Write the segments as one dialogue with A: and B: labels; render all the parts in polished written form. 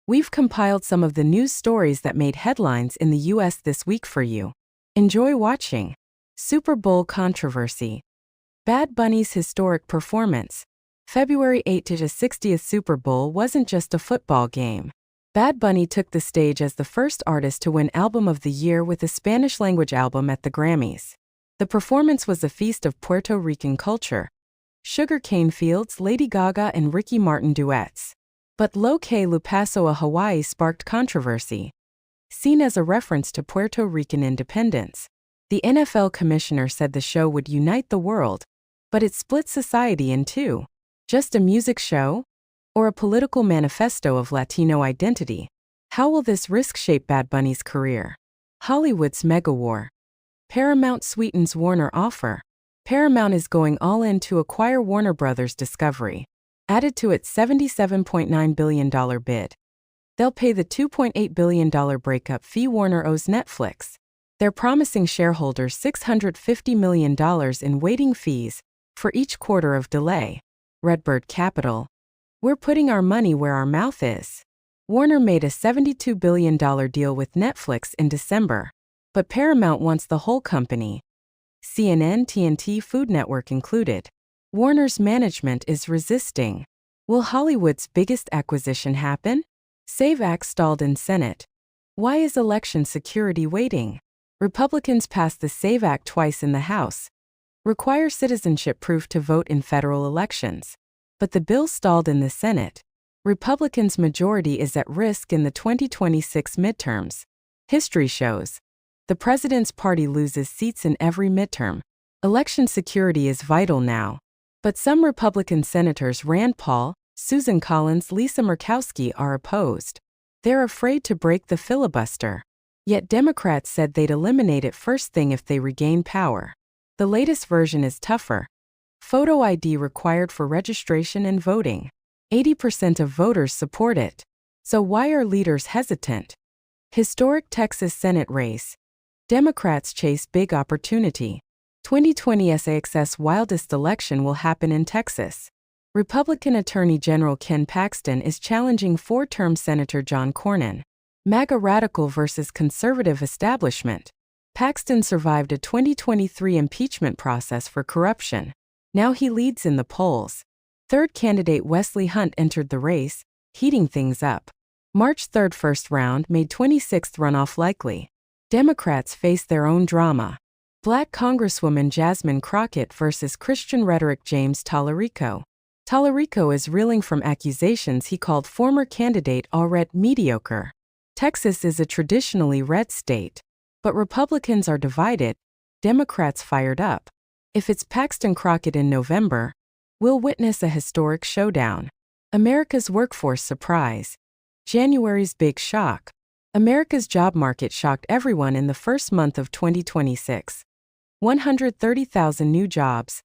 A: We've compiled some of the news stories that made headlines in the U.S. this week for you. Enjoy watching. Super Bowl controversy. Bad Bunny's historic performance. February 8 to the 60th Super Bowl wasn't just a football game. Bad Bunny took the stage as the first artist to win Album of the Year with a Spanish-language album at the Grammys. The performance was a feast of Puerto Rican culture. Sugar cane fields, Lady Gaga and Ricky Martin duets. But Lo-Que Lupaso, Hawaii sparked controversy. Seen as a reference to Puerto Rican independence, the NFL commissioner said the show would unite the world, but it split society in two. Just a music show? Or a political manifesto of Latino identity? How will this risk shape Bad Bunny's career? Hollywood's megawar. Paramount sweetens Warner offer. Paramount is going all in to acquire Warner Bros. Discovery, added to its $77.9 billion bid. They'll pay the $2.8 billion breakup fee Warner owes Netflix. They're promising shareholders $650 million in waiting fees for each quarter of delay. Redbird Capital. We're putting our money where our mouth is. Warner made a $72 billion deal with Netflix in December, but Paramount wants the whole company. CNN, TNT, Food Network included. Warner's management is resisting. Will Hollywood's biggest acquisition happen? SAVE Act stalled in Senate. Why is election security waiting? Republicans passed the SAVE Act twice in the House. Require citizenship proof to vote in federal elections. But the bill stalled in the Senate. Republicans' majority is at risk in the 2026 midterms. History shows. The president's party loses seats in every midterm. Election security is vital now. But some Republican senators Rand Paul, Susan Collins, Lisa Murkowski are opposed. They're afraid to break the filibuster. Yet Democrats said they'd eliminate it first thing if they regain power. The latest version is tougher. Photo ID required for registration and voting. 80% of voters support it. So why are leaders hesitant? Historic Texas Senate race. Democrats chase big opportunity. 2020 SAX's wildest election will happen in Texas. Republican Attorney General Ken Paxton is challenging four-term Senator John Cornyn. MAGA radical versus conservative establishment. Paxton survived a 2023 impeachment process for corruption. Now he leads in the polls. Third candidate Wesley Hunt entered the race, heating things up. March 3rd first round made 26th runoff likely. Democrats face their own drama. Black Congresswoman Jasmine Crockett versus Christian rhetoric James Tallarico. Tallarico is reeling from accusations he called former candidate Allred mediocre. Texas is a traditionally red state. But Republicans are divided, Democrats fired up. If it's Paxton Crockett in November, we'll witness a historic showdown. America's workforce surprise. January's big shock. America's job market shocked everyone in the first month of 2026. 130,000 new jobs,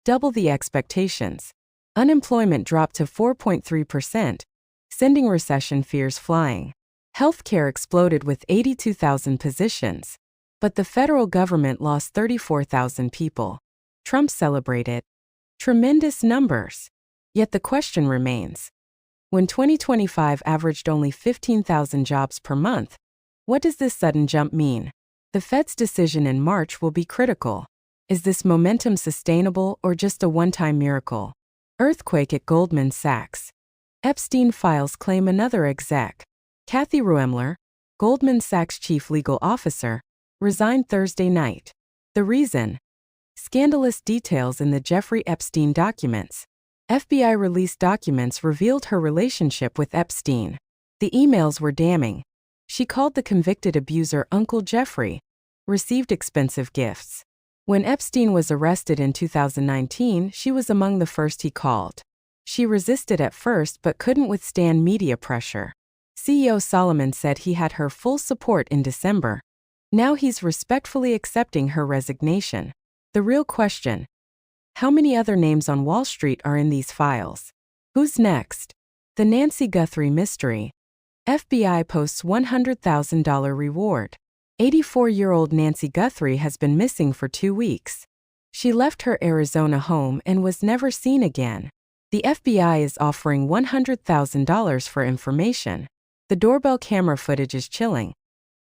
A: double the expectations. Unemployment dropped to 4.3%, sending recession fears flying. Healthcare exploded with 82,000 positions. But the federal government lost 34,000 people. Trump celebrated. Tremendous numbers. Yet the question remains. When 2025 averaged only 15,000 jobs per month, what does this sudden jump mean? The Fed's decision in March will be critical. Is this momentum sustainable or just a one-time miracle? Earthquake at Goldman Sachs. Epstein files claim another exec. Kathy Ruemmler, Goldman Sachs chief legal officer, resigned Thursday night. The reason? Scandalous details in the Jeffrey Epstein documents. FBI released documents revealed her relationship with Epstein. The emails were damning. She called the convicted abuser Uncle Jeffrey. Received expensive gifts. When Epstein was arrested in 2019, she was among the first he called. She resisted at first but couldn't withstand media pressure. CEO Solomon said he had her full support in December. Now he's respectfully accepting her resignation. The real question: how many other names on Wall Street are in these files? Who's next? The Nancy Guthrie mystery. FBI posts $100,000 reward. 84-year-old Nancy Guthrie has been missing for 2 weeks. She left her Arizona home and was never seen again. The FBI is offering $100,000 for information. The doorbell camera footage is chilling.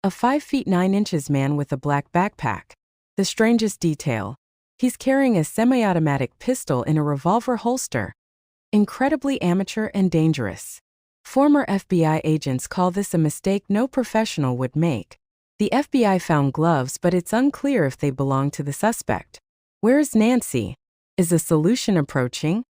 A: A 5 feet 9 inches man with a black backpack. The strangest detail: he's carrying a semi-automatic pistol in a revolver holster. Incredibly amateur and dangerous. Former FBI agents call this a mistake no professional would make. The FBI found gloves, but it's unclear if they belong to the suspect. Where is Nancy? Is a solution approaching?